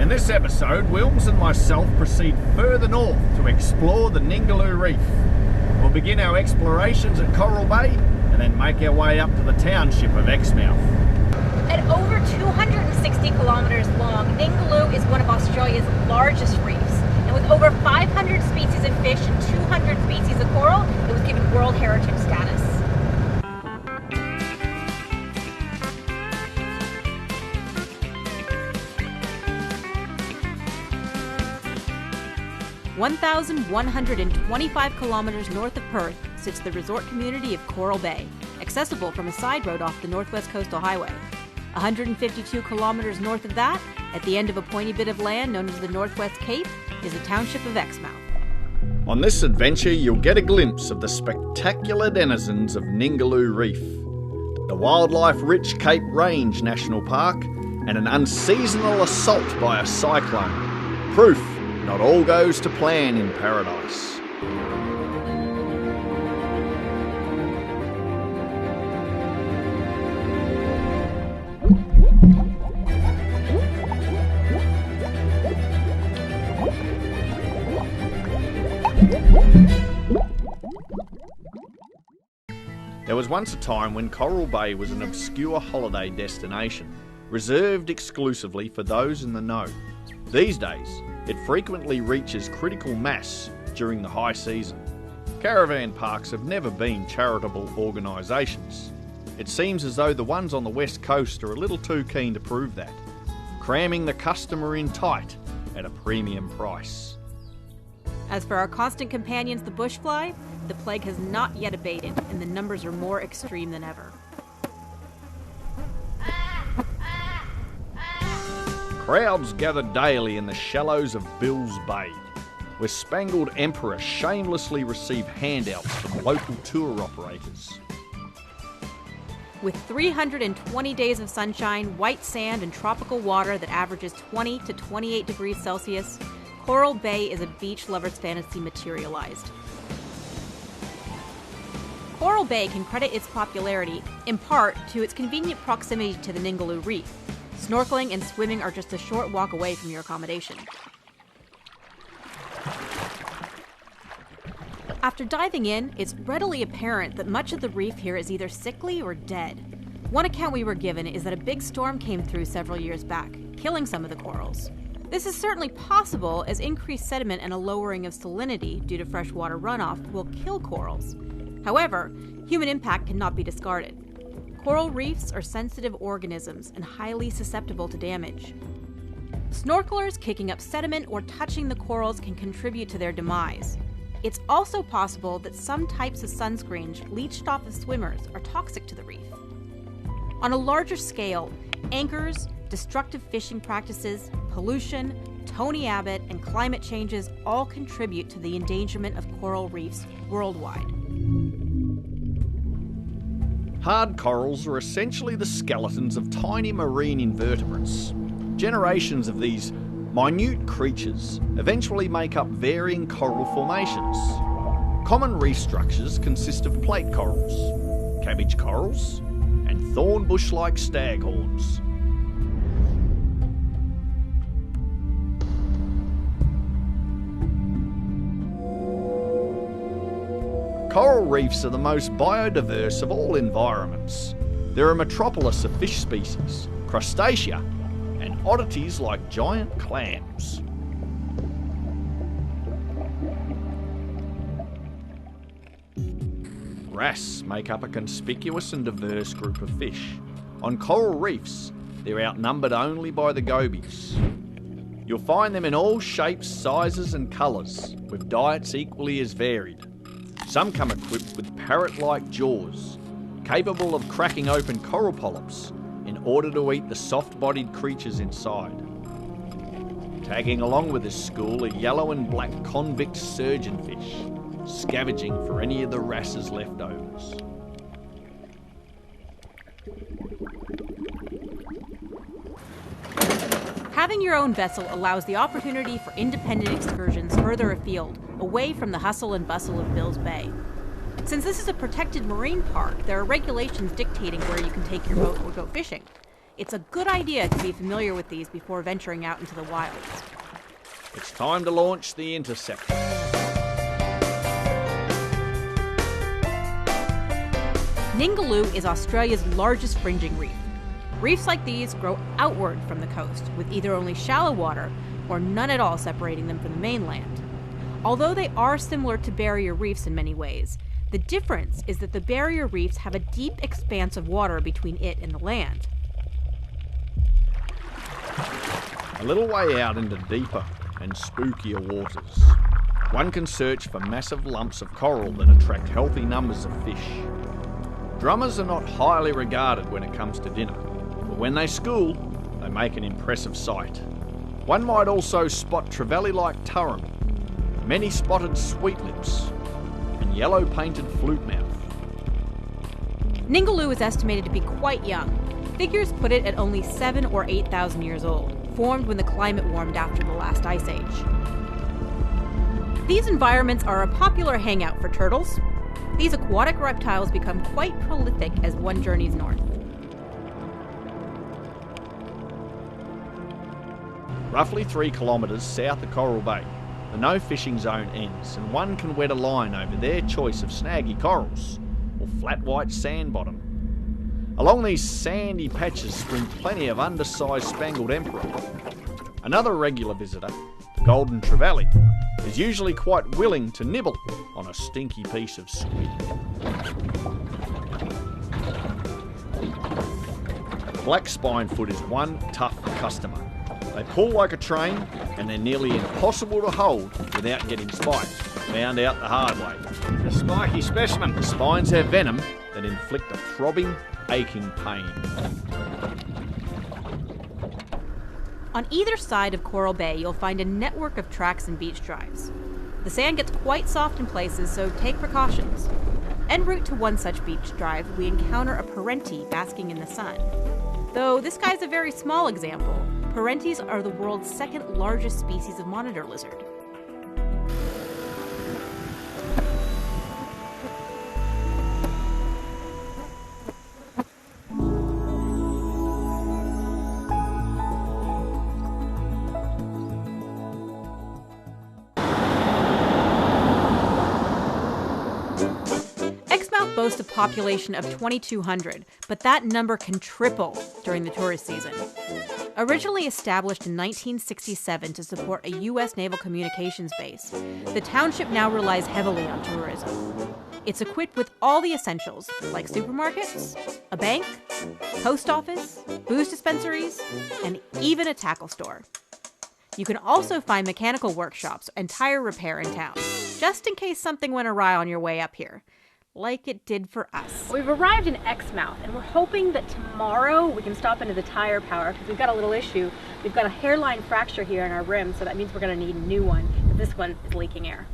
In this episode, Wilms and myself proceed further north to explore the Ningaloo Reef. We'll begin our explorations at Coral Bay and then make our way up to the township of Exmouth. At over 260 kilometres long, Ningaloo is one of Australia's largest reefs. And with over 500 species of fish and 200 species of coral, it was given World Heritage status. (1,125 kilometres north of Perth sits the resort community of Coral Bay, accessible from a side road off the Northwest Coastal Highway. 152 kilometres north of that, at the end of a pointy bit of land known as the Northwest Cape, is the township of Exmouth. On this adventure, you'll get a glimpse of the spectacular denizens of Ningaloo Reef, the wildlife-rich Cape Range National Park, and an unseasonal assault by a cyclone. Proof not all goes to plan in paradise. There was once a time when Coral Bay was an obscure holiday destination, reserved exclusively for those in the know. These days, it frequently reaches critical mass during the high season. Caravan parks have never been charitable organisations. It seems as though the ones on the west coast are a little too keen to prove that, cramming the customer in tight at a premium price. As for our constant companions, the bushfly, the plague has not yet abated, and the numbers are more extreme than ever. Crowds gather daily in the shallows of Bills Bay, where Spangled Emperor shamelessly receive handouts from local tour operators. With 320 days of sunshine, white sand, and tropical water that averages 20 to 28 degrees Celsius, Coral Bay is a beach lover's fantasy materialized. Coral Bay can credit its popularity, in part, to its convenient proximity to the Ningaloo Reef. Snorkeling and swimming are just a short walk away from your accommodation. After diving in, it's readily apparent that much of the reef here is either sickly or dead. One account we were given is that a big storm came through several years back, killing some of the corals. This is certainly possible, as increased sediment and a lowering of salinity due to freshwater runoff will kill corals. However, human impact cannot be discarded. Coral reefs are sensitive organisms and highly susceptible to damage. Snorkelers kicking up sediment or touching the corals can contribute to their demise. It's also possible that some types of sunscreen leached off of swimmers are toxic to the reef. On a larger scale, anchors, destructive fishing practices, pollution, Tony Abbott, and climate changes all contribute to the endangerment of coral reefs worldwide. Hard corals are essentially the skeletons of tiny marine invertebrates. Generations of these minute creatures eventually make up varying coral formations. Common reef structures consist of plate corals, cabbage corals, and thornbush-like staghorns. Coral reefs are the most biodiverse of all environments. They're a metropolis of fish species, crustacea, and oddities like giant clams. Wrasse make up a conspicuous and diverse group of fish. On coral reefs, they're outnumbered only by the gobies. You'll find them in all shapes, sizes and colours, with diets equally as varied. Some come equipped with parrot-like jaws, capable of cracking open coral polyps in order to eat the soft-bodied creatures inside. Tagging along with this school are yellow and black convict surgeonfish, scavenging for any of the wrasse's leftovers. Having your own vessel allows the opportunity for independent excursions further afield, away from the hustle and bustle of Bills Bay. Since this is a protected marine park, there are regulations dictating where you can take your boat or go fishing. It's a good idea to be familiar with these before venturing out into the wilds. It's time to launch the Interceptor. Ningaloo is Australia's largest fringing reef. Reefs like these grow outward from the coast, with either only shallow water or none at all separating them from the mainland. Although they are similar to barrier reefs in many ways, the difference is that the barrier reefs have a deep expanse of water between it and the land. A little way out into deeper and spookier waters, one can search for massive lumps of coral that attract healthy numbers of fish. Drummers are not highly regarded when it comes to dinner, but when they school, they make an impressive sight. One might also spot trevally-like turrum, many-spotted sweetlips, and yellow-painted flutemouth. Ningaloo is estimated to be quite young. Figures put it at only 7,000 or 8,000 years old, formed when the climate warmed after the last ice age. These environments are a popular hangout for turtles. These aquatic reptiles become quite prolific as one journeys north. Roughly 3 kilometres south of Coral Bay, the no fishing zone ends, and one can wet a line over their choice of snaggy corals or flat white sand bottom. Along these sandy patches spring plenty of undersized spangled emperor. Another regular visitor, the golden trevally, is usually quite willing to nibble on a stinky piece of squid. The black spinefoot is one tough customer. They pull like a train, and they're nearly impossible to hold without getting spiked. Found out the hard way. A spiky specimen. The spines have venom that inflict a throbbing, aching pain. On either side of Coral Bay, you'll find a network of tracks and beach drives. The sand gets quite soft in places, so take precautions. En route to one such beach drive, we encounter a parenti basking in the sun. Though this guy's a very small example, parentis are the world's second largest species of monitor lizard. Exmouth boasts a population of 2,200, but that number can triple during the tourist season. Originally established in 1967 to support a U.S. naval communications base, the township now relies heavily on tourism. It's equipped with all the essentials, like supermarkets, a bank, post office, booze dispensaries, and even a tackle store. You can also find mechanical workshops and tire repair in town, just in case something went awry on your way up here, like it did for us. We've arrived in Exmouth, and we're hoping that tomorrow we can stop into the tire power because we've got a little issue. We've got a hairline fracture here in our rim, so that means we're going to need a new one. This one is leaking air.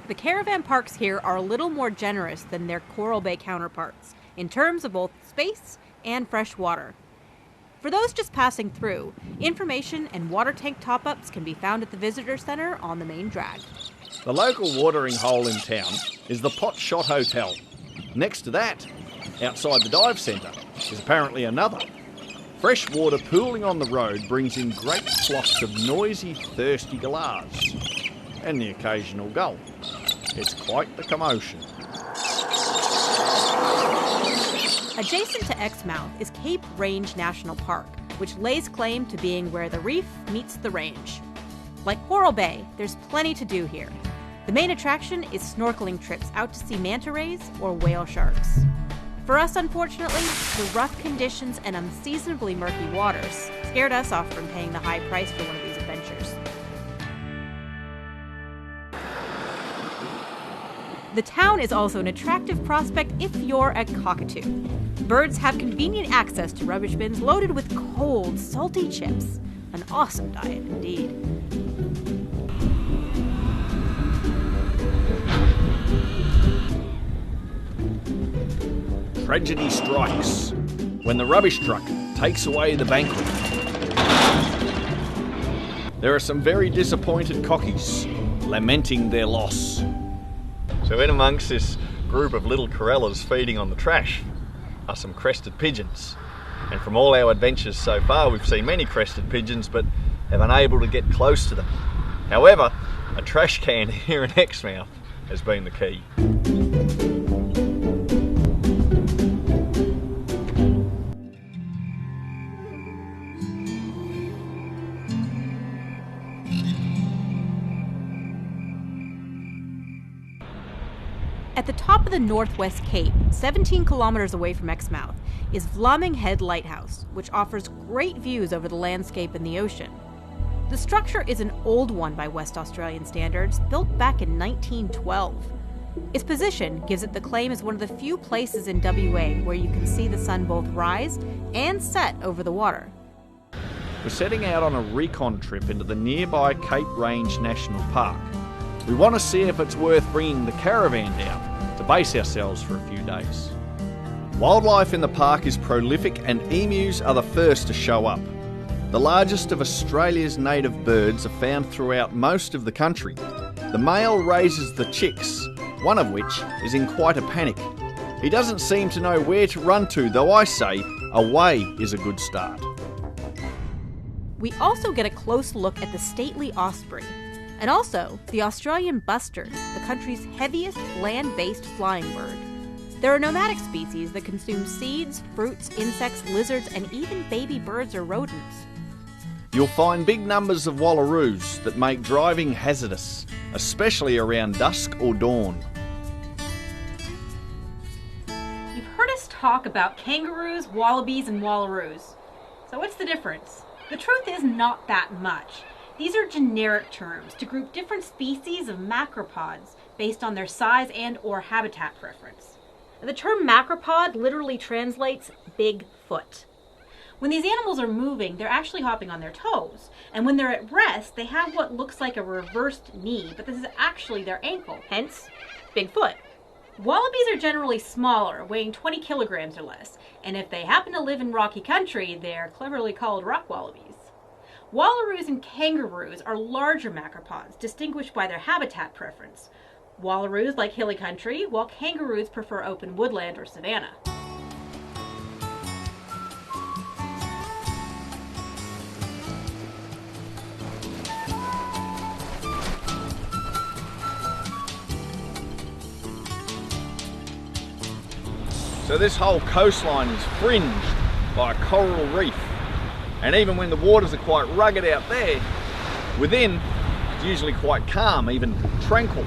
The caravan parks here are a little more generous than their Coral Bay counterparts in terms of both space and fresh water. For those just passing through, information and water tank top-ups can be found at the visitor center on the main drag. The local watering hole in town is the Pot Shot Hotel. Next to that, outside the dive centre, is apparently another. Fresh water pooling on the road brings in great flocks of noisy, thirsty galahs, and the occasional gull. It's quite the commotion. Adjacent to Exmouth is Cape Range National Park, which lays claim to being where the reef meets the range. Like Coral Bay, there's plenty to do here. The main attraction is snorkeling trips out to see manta rays or whale sharks. For us, unfortunately, the rough conditions and unseasonably murky waters scared us off from paying the high price for one of these adventures. The town is also an attractive prospect if you're a cockatoo. Birds have convenient access to rubbish bins loaded with cold, salty chips. An awesome diet indeed. Tragedy strikes when the rubbish truck takes away the banquet. There are some very disappointed cockies lamenting their loss. So in amongst this group of little corellas feeding on the trash are some crested pigeons. And from all our adventures so far, we've seen many crested pigeons, but have been unable to get close to them. However, a trash can here in Exmouth has been the key. At the top of the Northwest Cape, 17 kilometers away from Exmouth, is Vlaming Head Lighthouse, which offers great views over the landscape and the ocean. The structure is an old one by West Australian standards, built back in 1912. Its position gives it the claim as one of the few places in WA where you can see the sun both rise and set over the water. We're setting out on a recon trip into the nearby Cape Range National Park. We want to see if it's worth bringing the caravan down to base ourselves for a few days. Wildlife in the park is prolific and emus are the first to show up. The largest of Australia's native birds are found throughout most of the country. The male raises the chicks, one of which is in quite a panic. He doesn't seem to know where to run to, though I say away is a good start. We also get a close look at the stately osprey, and also the Australian bustard, the country's heaviest land-based flying bird. There are nomadic species that consume seeds, fruits, insects, lizards, and even baby birds or rodents. You'll find big numbers of wallaroos that make driving hazardous, especially around dusk or dawn. You've heard us talk about kangaroos, wallabies, and wallaroos. So what's the difference? The truth is not that much. These are generic terms to group different species of macropods based on their size and or habitat preference. The term macropod literally translates big foot. When these animals are moving, they're actually hopping on their toes. And when they're at rest, they have what looks like a reversed knee, but this is actually their ankle, hence big foot. Wallabies are generally smaller, weighing 20 kilograms or less, and if they happen to live in rocky country, they're cleverly called rock wallabies. Wallaroos and kangaroos are larger macropods, distinguished by their habitat preference. Wallaroos like hilly country, while kangaroos prefer open woodland or savanna. So this whole coastline is fringed by a coral reef. And even when the waters are quite rugged out there, within it's usually quite calm, even tranquil.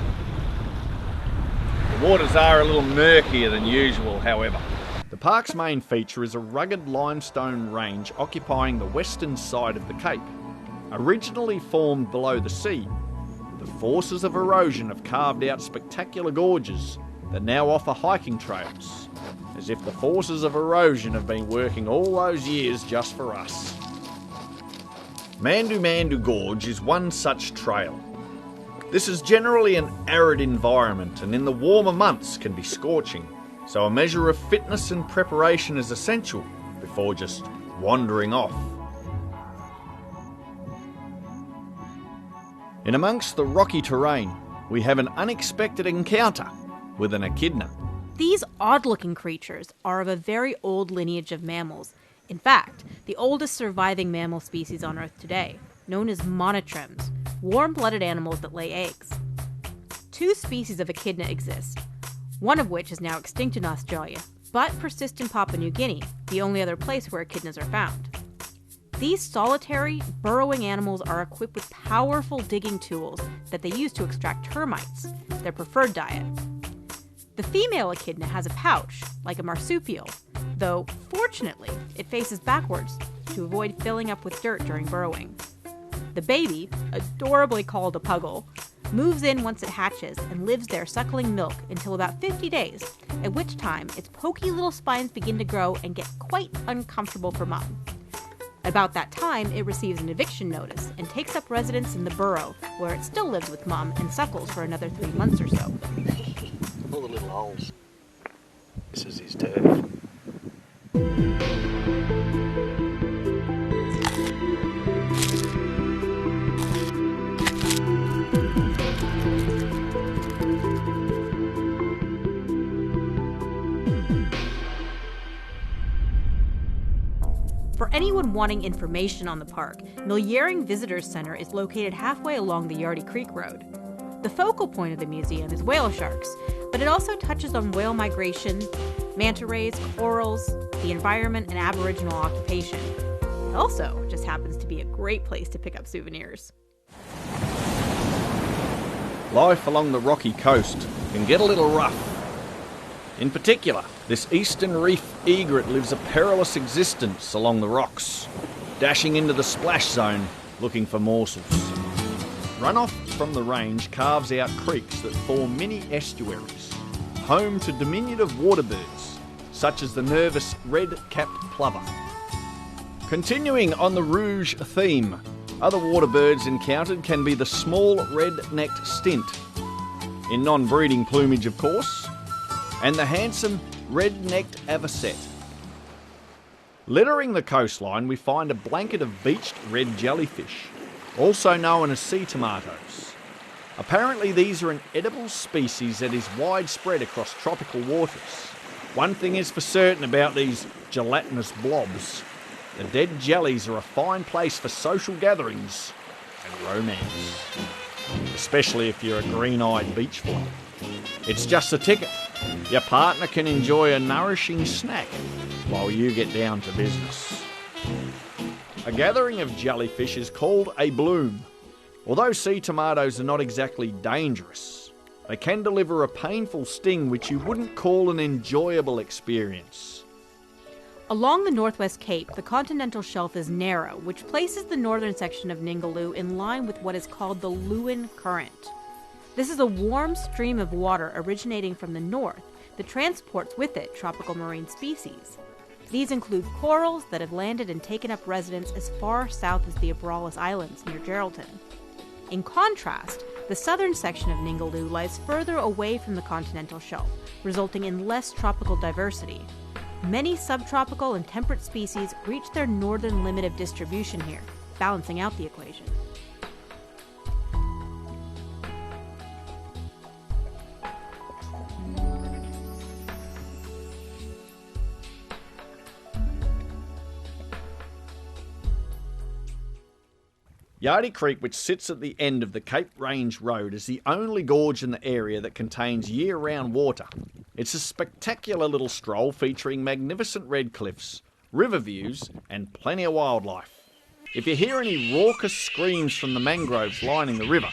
The waters are a little murkier than usual, however. The park's main feature is a rugged limestone range occupying the western side of the cape. Originally formed below the sea, the forces of erosion have carved out spectacular gorges that now offer hiking trails, as if the forces of erosion have been working all those years just for us. Mandu Mandu Gorge is one such trail. This is generally an arid environment and in the warmer months can be scorching, so a measure of fitness and preparation is essential before just wandering off. In amongst the rocky terrain, we have an unexpected encounter with an echidna. These odd-looking creatures are of a very old lineage of mammals. In fact, the oldest surviving mammal species on Earth today, known as monotremes, warm-blooded animals that lay eggs. Two species of echidna exist, one of which is now extinct in Australia, but persists in Papua New Guinea, the only other place where echidnas are found. These solitary, burrowing animals are equipped with powerful digging tools that they use to extract termites, their preferred diet. The female echidna has a pouch, like a marsupial, though, fortunately, it faces backwards to avoid filling up with dirt during burrowing. The baby, adorably called a puggle, moves in once it hatches and lives there suckling milk until about 50 days, at which time its pokey little spines begin to grow and get quite uncomfortable for mom. About that time, it receives an eviction notice and takes up residence in the burrow, where it still lives with mom and suckles for another 3 months or so. All the little holes. This is his turf. wanting information on the park, Millyaring Visitors Center is located halfway along the Yardie Creek Road. The focal point of the museum is whale sharks, but it also touches on whale migration, manta rays, corals, the environment, and Aboriginal occupation. It also just happens to be a great place to pick up souvenirs. Life along the rocky coast can get a little rough. In particular, this eastern reef egret lives a perilous existence along the rocks, dashing into the splash zone looking for morsels. Runoff from the range carves out creeks that form mini estuaries, home to diminutive water birds, such as the nervous red-capped plover. Continuing on the rouge theme, other water birds encountered can be the small red-necked stint, in non-breeding plumage of course, and the handsome red-necked avocet. Littering the coastline, we find a blanket of beached red jellyfish, also known as sea tomatoes. Apparently these are an edible species that is widespread across tropical waters. One thing is for certain about these gelatinous blobs: the dead jellies are a fine place for social gatherings and romance, especially if you're a green-eyed beach fly. It's just a ticket. Your partner can enjoy a nourishing snack while you get down to business. A gathering of jellyfish is called a bloom. Although sea tomatoes are not exactly dangerous, they can deliver a painful sting which you wouldn't call an enjoyable experience. Along the Northwest Cape, the continental shelf is narrow, which places the northern section of Ningaloo in line with what is called the Lewin Current. This is a warm stream of water originating from the north that transports with it tropical marine species. These include corals that have landed and taken up residence as far south as the Abrolhos Islands near Geraldton. In contrast, the southern section of Ningaloo lies further away from the continental shelf, resulting in less tropical diversity. Many subtropical and temperate species reach their northern limit of distribution here, balancing out the equation. Yardie Creek, which sits at the end of the Cape Range Road, is the only gorge in the area that contains year-round water. It's a spectacular little stroll featuring magnificent red cliffs, river views, and plenty of wildlife. If you hear any raucous screams from the mangroves lining the river,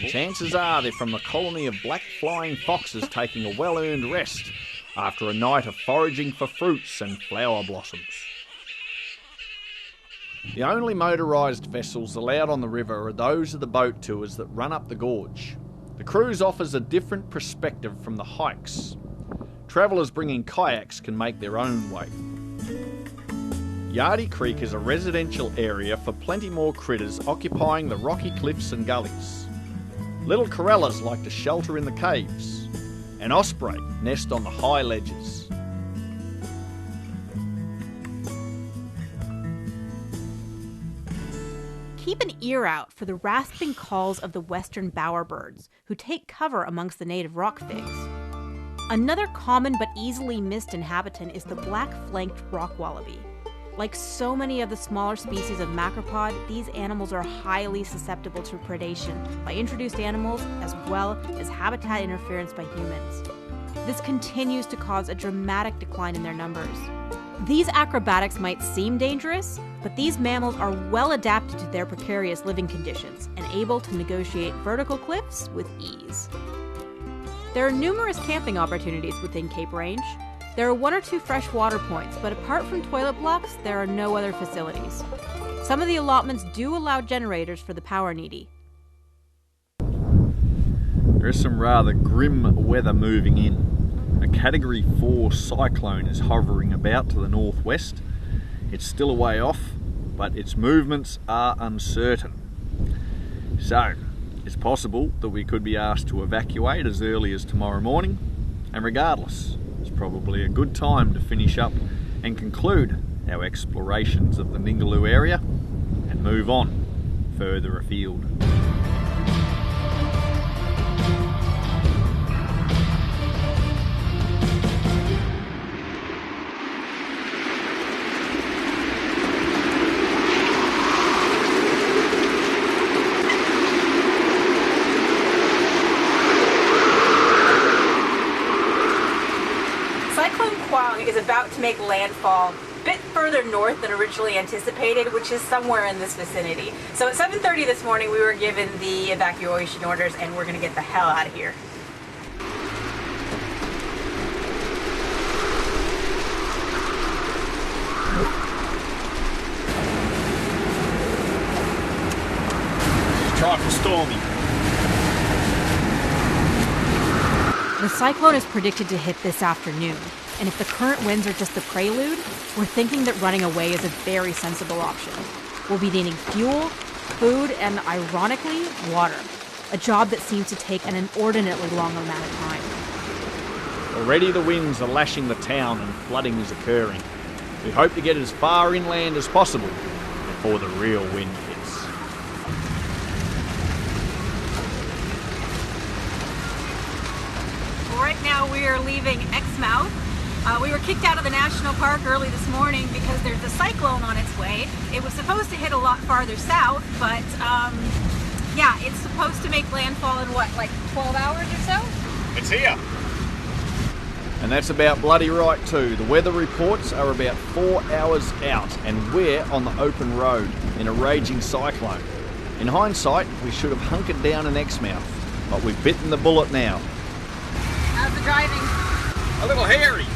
chances are they're from a colony of black flying foxes taking a well-earned rest after a night of foraging for fruits and flower blossoms. The only motorised vessels allowed on the river are those of the boat tours that run up the gorge. The cruise offers a different perspective from the hikes. Travellers bringing kayaks can make their own way. Yardie Creek is a residential area for plenty more critters occupying the rocky cliffs and gullies. Little corellas like to shelter in the caves, and osprey nest on the high ledges. Keep an ear out for the rasping calls of the western bowerbirds, who take cover amongst the native rock figs. Another common but easily missed inhabitant is the black-flanked rock wallaby. Like so many of the smaller species of macropod, these animals are highly susceptible to predation by introduced animals as well as habitat interference by humans. This continues to cause a dramatic decline in their numbers. These acrobatics might seem dangerous, but these mammals are well adapted to their precarious living conditions and able to negotiate vertical cliffs with ease. There are numerous camping opportunities within Cape Range. There are one or two fresh water points, but apart from toilet blocks, there are no other facilities. Some of the allotments do allow generators for the power needy. There is some rather grim weather moving in. A Category 4 cyclone is hovering about to the northwest. It's still a way off, but its movements are uncertain. So, it's possible that we could be asked to evacuate as early as tomorrow morning, and regardless, it's probably a good time to finish up and conclude our explorations of the Ningaloo area and move on further afield. make landfall a bit further north than originally anticipated, which is somewhere in this vicinity. So at 7:30 this morning, we were given the evacuation orders, and we're going to get the hell out of here. Trifle stormy. The cyclone is predicted to hit this afternoon, and if the current winds are just the prelude, we're thinking that running away is a very sensible option. We'll be needing fuel, food, and ironically, water. A job that seems to take an inordinately long amount of time. Already the winds are lashing the town and flooding is occurring. We hope to get as far inland as possible before the real wind hits. Right now we are leaving Exmouth. We were kicked out of the national park early this morning because there's a cyclone on its way. It was supposed to hit a lot farther south, but yeah, it's supposed to make landfall in what, like 12 hours or so? It's here. And that's about bloody right too. The weather reports are about 4 hours out and we're on the open road in a raging cyclone. In hindsight, we should have hunkered down in Exmouth, but we've bitten the bullet now. How's the driving? A little hairy,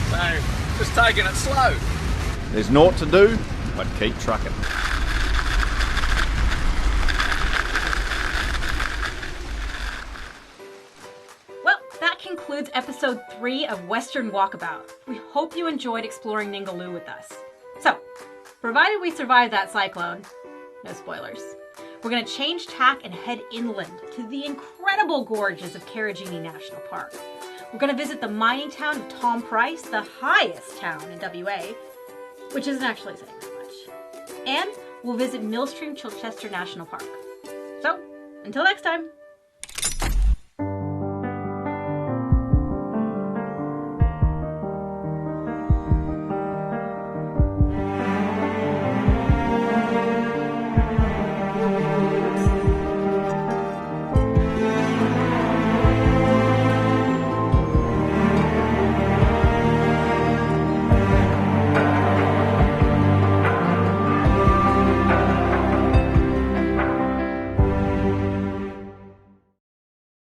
so just taking it slow. There's naught to do but keep trucking. Well, that concludes episode 3 of Western Walkabout. We hope you enjoyed exploring Ningaloo with us. So, provided we survive that cyclone, no spoilers, we're going to change tack and head inland to the incredible gorges of Carragini National Park. We're going to visit the mining town of Tom Price, the highest town in WA, which isn't actually saying that much. And we'll visit Millstream Chilchester National Park. So, until next time.